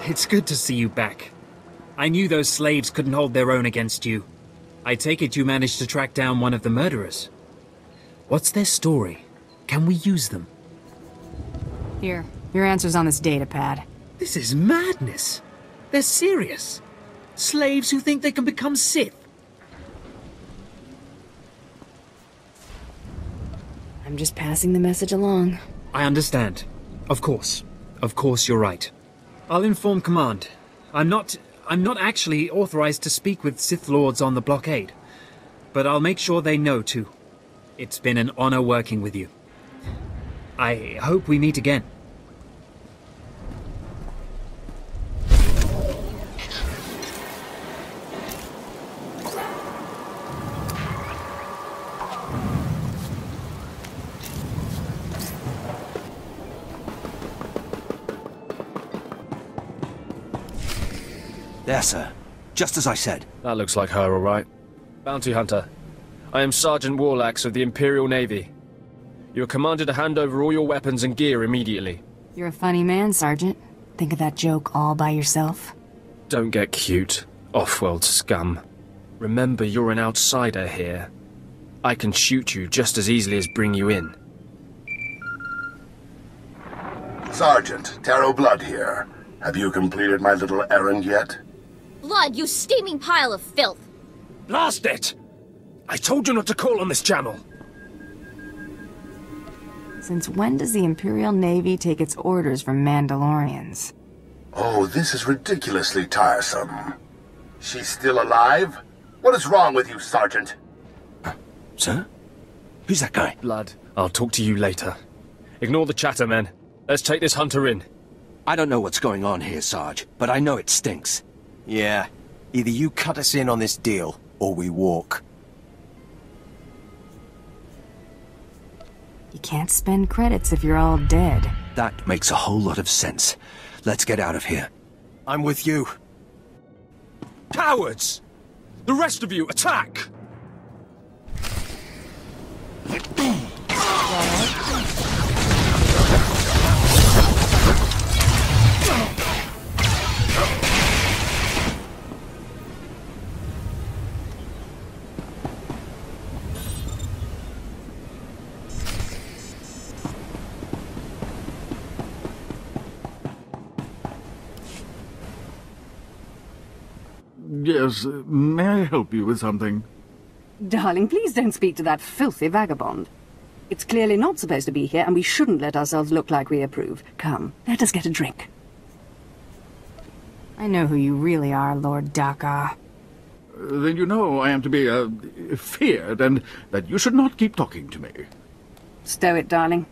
It's good to see you back. I knew those slaves couldn't hold their own against you. I take it you managed to track down one of the murderers. What's their story? Can we use them? Here, your answer's on this data pad. This is madness. They're serious. Slaves who think they can become Sith. I'm just passing the message along. I understand. Of course. Of course you're right. I'll inform Command. I'm not actually authorized to speak with Sith Lords on the blockade. But I'll make sure they know too. It's been an honor working with you. I hope we meet again. There, sir. Just as I said. That looks like her, all right. Bounty Hunter. I am Sergeant Warlax of the Imperial Navy. You are commanded to hand over all your weapons and gear immediately. You're a funny man, Sergeant. Think of that joke all by yourself? Don't get cute, off-world scum. Remember, you're an outsider here. I can shoot you just as easily as bring you in. Sergeant, Taro Blood here. Have you completed my little errand yet? Blood, you steaming pile of filth! Blast it! I told you not to call on this channel! Since when does the Imperial Navy take its orders from Mandalorians? Oh, this is ridiculously tiresome. She's still alive? What is wrong with you, Sergeant? Sir? Who's that guy? Blood, I'll talk to you later. Ignore the chatter, men. Let's take this hunter in. I don't know what's going on here, Sarge, but I know it stinks. Yeah. Either you cut us in on this deal, or we walk. You can't spend credits if you're all dead. That makes a whole lot of sense. Let's get out of here. I'm with you. Cowards! The rest of you, attack! Yes, may I help you with something? Darling, please don't speak to that filthy vagabond. It's clearly not supposed to be here, and we shouldn't let ourselves look like we approve. Come, let us get a drink. I know who you really are, Lord Daka. Then you know I am to be, feared, and that you should not keep talking to me. Stow it, darling.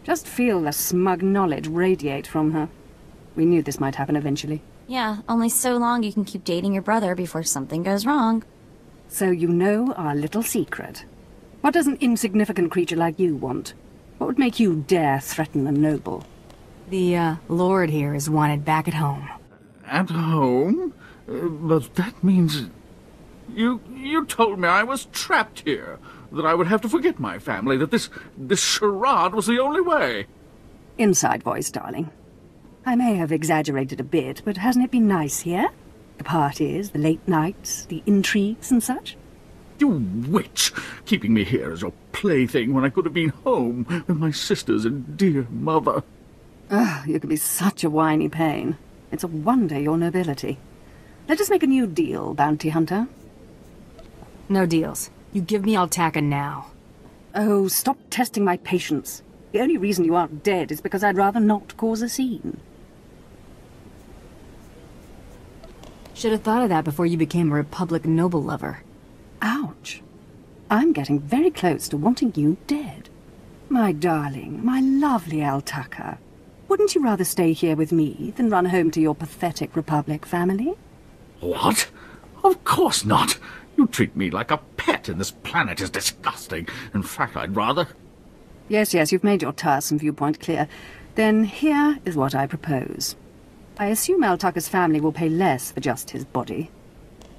Just feel the smug knowledge radiate from her. We knew this might happen eventually. Yeah, only so long you can keep dating your brother before something goes wrong. So you know our little secret. What does an insignificant creature like you want? What would make you dare threaten a noble? The, Lord here is wanted back at home. At home? But that means... You told me I was trapped here, that I would have to forget my family, that this charade was the only way. Inside voice, darling. I may have exaggerated a bit, but hasn't it been nice here? The parties, the late nights, the intrigues and such? You witch! Keeping me here as your plaything when I could have been home with my sisters and dear mother. Ah, you can be such a whiny pain. It's a wonder your nobility. Let us make a new deal, Bounty Hunter. No deals. You give me Altaka now. Oh, stop testing my patience. The only reason you aren't dead is because I'd rather not cause a scene. Should have thought of that before you became a Republic noble lover. Ouch. I'm getting very close to wanting you dead. My darling, my lovely Altaka. Wouldn't you rather stay here with me than run home to your pathetic Republic family? What? Of course not. You treat me like a pet, and this planet is disgusting. In fact, I'd rather... Yes, you've made your tiresome viewpoint clear. Then here is what I propose. I assume Altaka's family will pay less for just his body.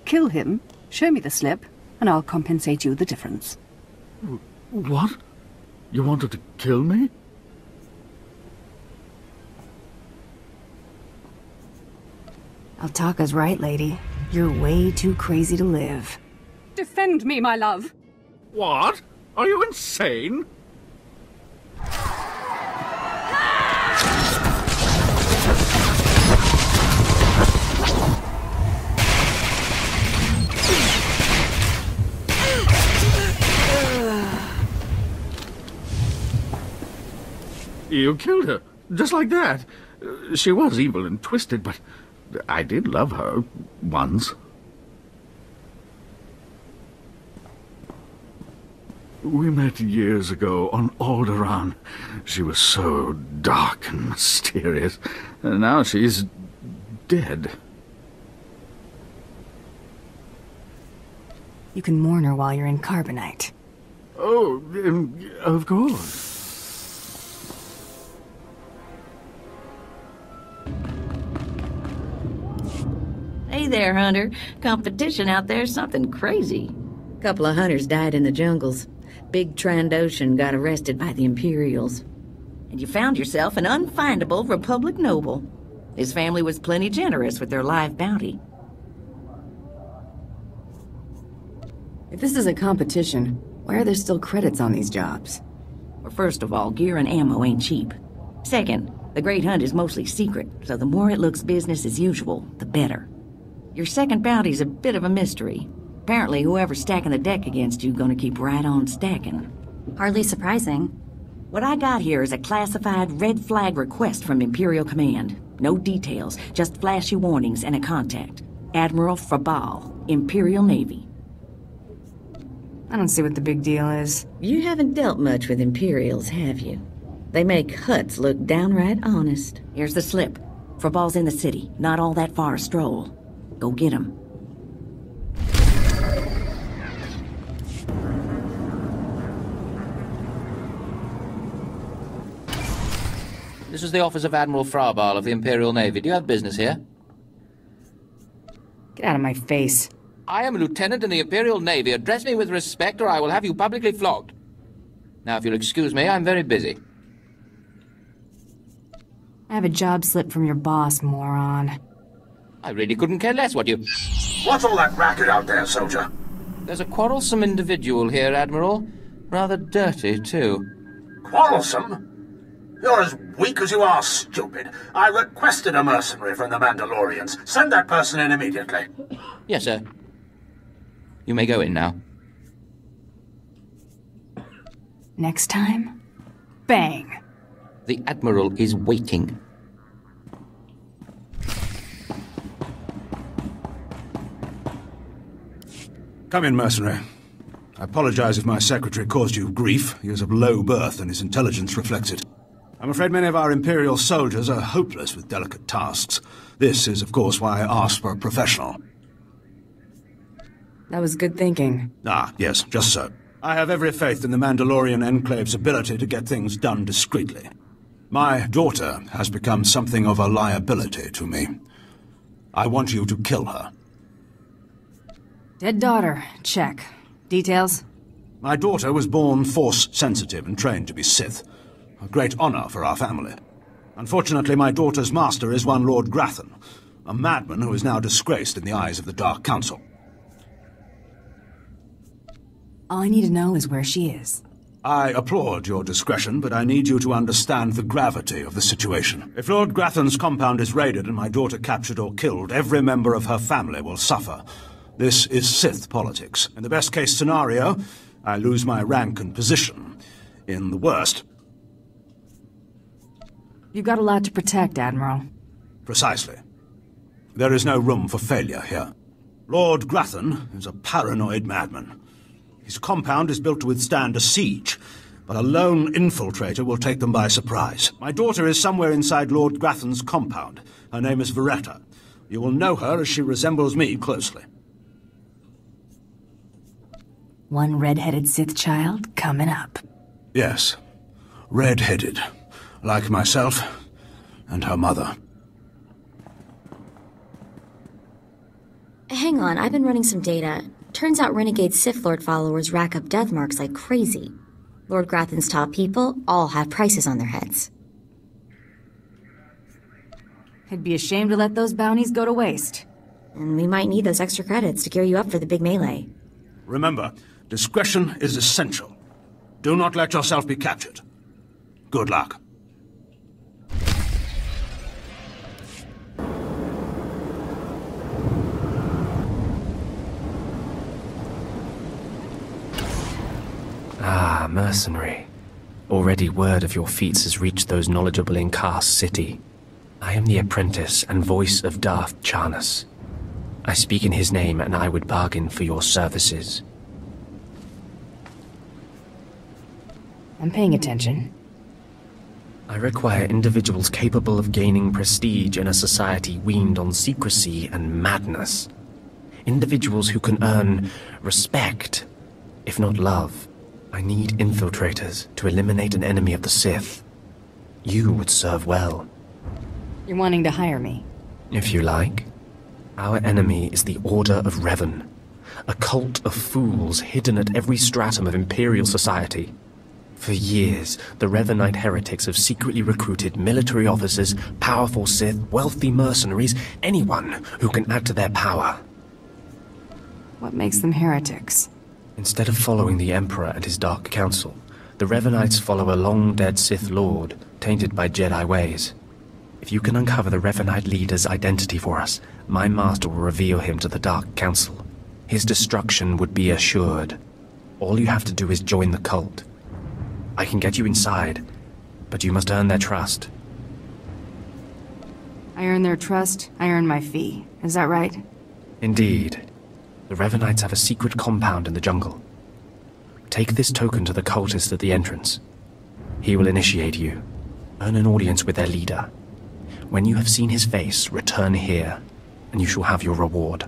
Kill him, show me the slip, and I'll compensate you the difference. What? You wanted to kill me? Altaka's right, lady. You're way too crazy to live. Defend me, my love. What? Are you insane? You killed her, just like that. She was evil and twisted, but I did love her once. We met years ago on Alderaan. She was so dark and mysterious. And now she's dead. You can mourn her while you're in Carbonite. Oh, of course. Hey there, Hunter. Competition out there's something crazy. Couple of hunters died in the jungles. Big Trandoshan got arrested by the Imperials. And you found yourself an unfindable Republic noble. His family was plenty generous with their live bounty. If this is a competition, why are there still credits on these jobs? Well, first of all, gear and ammo ain't cheap. Second, the Great Hunt is mostly secret, so the more it looks business as usual, the better. Your second bounty's a bit of a mystery. Apparently, whoever's stacking the deck against you gonna keep right on stacking. Hardly surprising. What I got here is a classified red flag request from Imperial Command. No details, just flashy warnings and a contact. Admiral Frabal, Imperial Navy. I don't see what the big deal is. You haven't dealt much with Imperials, have you? They make Hutts look downright honest. Here's the slip. Frabal's in the city, not all that far a stroll. Go get him. This is the office of Admiral Frabal of the Imperial Navy. Do you have business here? Get out of my face. I am a lieutenant in the Imperial Navy. Address me with respect or I will have you publicly flogged. Now, if you'll excuse me, I'm very busy. I have a job slip from your boss, moron. I really couldn't care less what you... What's all that racket out there, soldier? There's a quarrelsome individual here, Admiral. Rather dirty, too. Quarrelsome? You're as weak as you are stupid. I requested a mercenary from the Mandalorians. Send that person in immediately. Yes, sir. You may go in now. Next time, bang. The Admiral is waiting. Come in, mercenary. I apologize if my secretary caused you grief. He is of low birth and his intelligence reflects it. I'm afraid many of our Imperial soldiers are hopeless with delicate tasks. This is, of course, why I asked for a professional. That was good thinking. Ah, yes, just so. I have every faith in the Mandalorian Enclave's ability to get things done discreetly. My daughter has become something of a liability to me. I want you to kill her. Dead daughter, check. Details? My daughter was born Force-sensitive and trained to be Sith. A great honor for our family. Unfortunately, my daughter's master is one Lord Grathan, a madman who is now disgraced in the eyes of the Dark Council. All I need to know is where she is. I applaud your discretion, but I need you to understand the gravity of the situation. If Lord Grathan's compound is raided and my daughter captured or killed, every member of her family will suffer. This is Sith politics. In the best-case scenario, I lose my rank and position. In the worst... You've got a lot to protect, Admiral. Precisely. There is no room for failure here. Lord Grathan is a paranoid madman. His compound is built to withstand a siege, but a lone infiltrator will take them by surprise. My daughter is somewhere inside Lord Grathan's compound. Her name is Veretta. You will know her as she resembles me closely. One red-headed Sith child coming up. Yes, red-headed, like myself and her mother. Hang on, I've been running some data. Turns out renegade Sith Lord followers rack up death marks like crazy. Lord Grathan's top people all have prices on their heads. I'd be ashamed to let those bounties go to waste. And we might need those extra credits to gear you up for the big melee. Remember, discretion is essential. Do not let yourself be captured. Good luck. Ah, mercenary. Already word of your feats has reached those knowledgeable in Kar's city. I am the apprentice and voice of Darth Charnas. I speak in his name, and I would bargain for your services. I'm paying attention. I require individuals capable of gaining prestige in a society weaned on secrecy and madness. Individuals who can earn respect, if not love. I need infiltrators to eliminate an enemy of the Sith. You would serve well. You're wanting to hire me? If you like. Our enemy is the Order of Revan, a cult of fools hidden at every stratum of Imperial society. For years, the Revanite heretics have secretly recruited military officers, powerful Sith, wealthy mercenaries, anyone who can add to their power. What makes them heretics? Instead of following the Emperor and his Dark Council, the Revanites follow a long-dead Sith Lord, tainted by Jedi ways. If you can uncover the Revanite leader's identity for us, my master will reveal him to the Dark Council. His destruction would be assured. All you have to do is join the cult. I can get you inside, but you must earn their trust. I earn their trust, I earn my fee. Is that right? Indeed. The Revanites have a secret compound in the jungle. Take this token to the cultist at the entrance. He will initiate you. Earn an audience with their leader. When you have seen his face, return here, and you shall have your reward.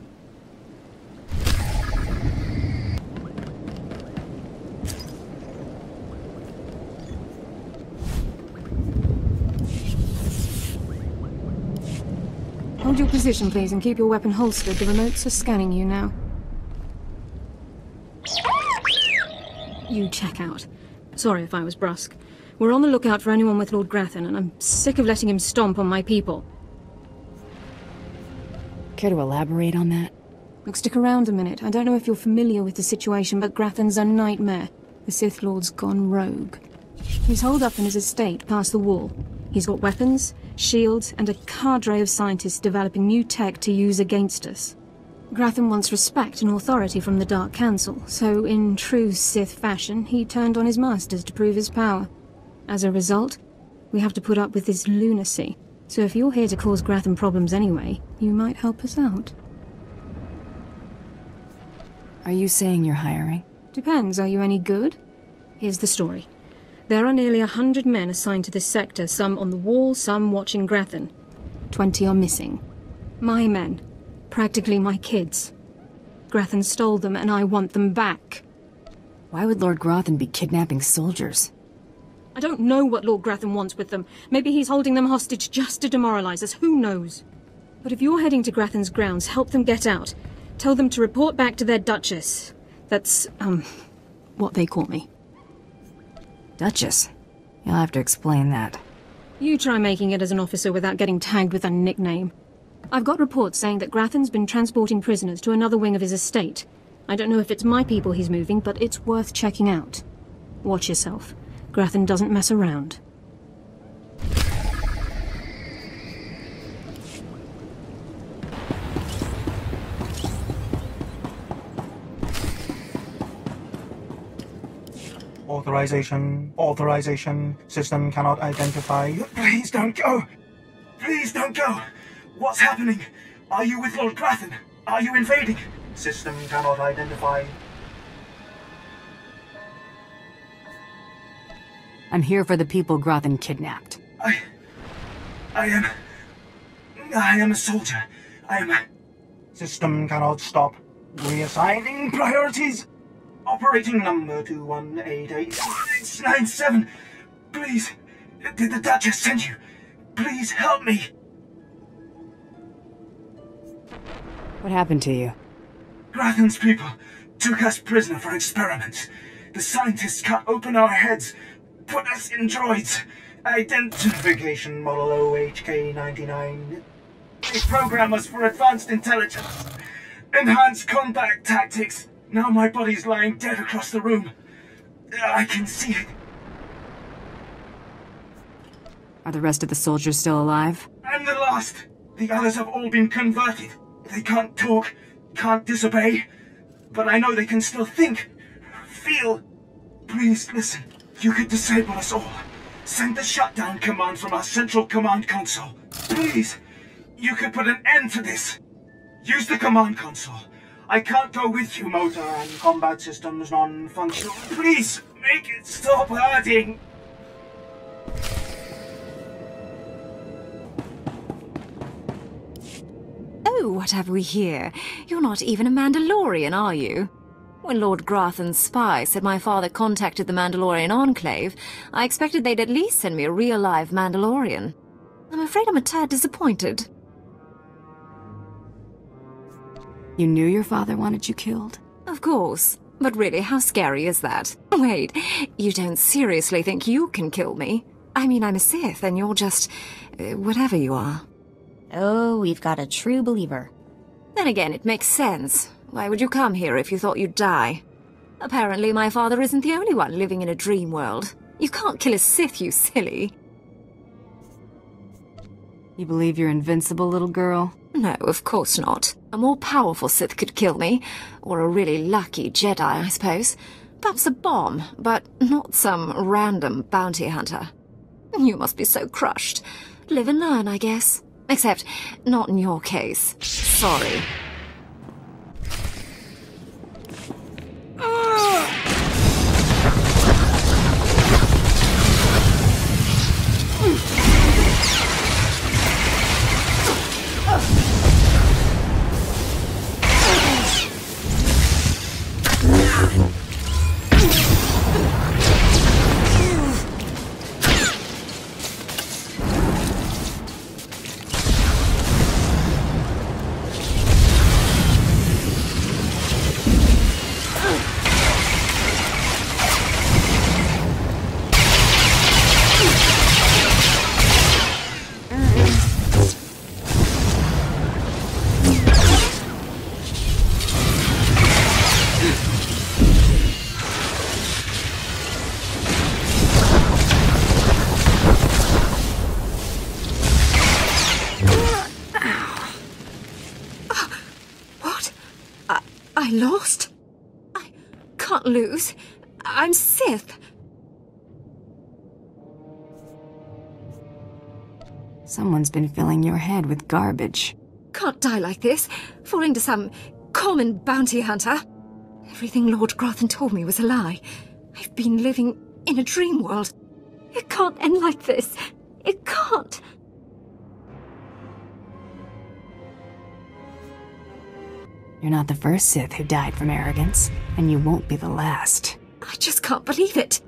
Hold your position, please, and keep your weapon holstered. The remotes are scanning you now. You check out. Sorry if I was brusque. We're on the lookout for anyone with Lord Grathan, and I'm sick of letting him stomp on my people. Care to elaborate on that? Look, stick around a minute. I don't know if you're familiar with the situation, but Grathan's a nightmare. The Sith Lord's gone rogue. He's holed up in his estate past the wall. He's got weapons, shields, and a cadre of scientists developing new tech to use against us. Grathan wants respect and authority from the Dark Council, so in true Sith fashion, he turned on his masters to prove his power. As a result, we have to put up with this lunacy. So if you're here to cause Grathan problems anyway, you might help us out. Are you saying you're hiring? Depends. Are you any good? Here's the story. There are nearly 100 men assigned to this sector, some on the wall, some watching Grathan. 20 are missing. My men. Practically my kids. Grathan stole them, and I want them back. Why would Lord Grathan be kidnapping soldiers? I don't know what Lord Grathan wants with them. Maybe he's holding them hostage just to demoralize us. Who knows? But if you're heading to Grathan's grounds, help them get out. Tell them to report back to their Duchess. That's, what they call me. Duchess? You'll have to explain that. You try making it as an officer without getting tagged with a nickname. I've got reports saying that Grathan's been transporting prisoners to another wing of his estate. I don't know if it's my people he's moving, but it's worth checking out. Watch yourself. Grathan doesn't mess around. Authorization. System cannot identify. Please don't go! Please don't go! What's happening? Are you with Lord Grathan? Are you invading? System cannot identify. I'm here for the people Grathan kidnapped. I am a soldier. System cannot stop. Reassigning priorities. Operating number 2188697. Please, did the Duchess send you? Please help me. What happened to you? Grathan's people took us prisoner for experiments. The scientists cut open our heads, put us in droids. Identification model OHK99. They program us for advanced intelligence, enhanced combat tactics. Now my body's lying dead across the room. I can see it. Are the rest of the soldiers still alive? I'm the last. The others have all been converted. They can't talk, can't disobey, but I know they can still think, feel. Please listen. You could disable us all. Send the shutdown command from our central command console. Please. You could put an end to this. Use the command console. I can't go with you. Motor and combat systems non-functional. Please, make it stop hurting. Oh, what have we here? You're not even a Mandalorian, are you? When Lord Grathan's spy said my father contacted the Mandalorian Enclave, I expected they'd at least send me a real live Mandalorian. I'm afraid I'm a tad disappointed. You knew your father wanted you killed? Of course. But really, how scary is that? Wait, you don't seriously think you can kill me? I mean, I'm a Sith, and you're just... whatever you are. Oh, we've got a true believer. Then again, it makes sense. Why would you come here if you thought you'd die? Apparently my father isn't the only one living in a dream world. You can't kill a Sith, you silly. You believe you're invincible, little girl? No, of course not. A more powerful Sith could kill me. Or a really lucky Jedi, I suppose. Perhaps a bomb, but not some random bounty hunter. You must be so crushed. Live and learn, I guess. Except, not in your case. Sorry. I lost? I can't lose. I'm Sith. Someone's been filling your head with garbage. Can't die like this, falling to some common bounty hunter. Everything Lord Grathan told me was a lie. I've been living in a dream world. It can't end like this. It can't. You're not the first Sith who died from arrogance, and you won't be the last. I just can't believe it.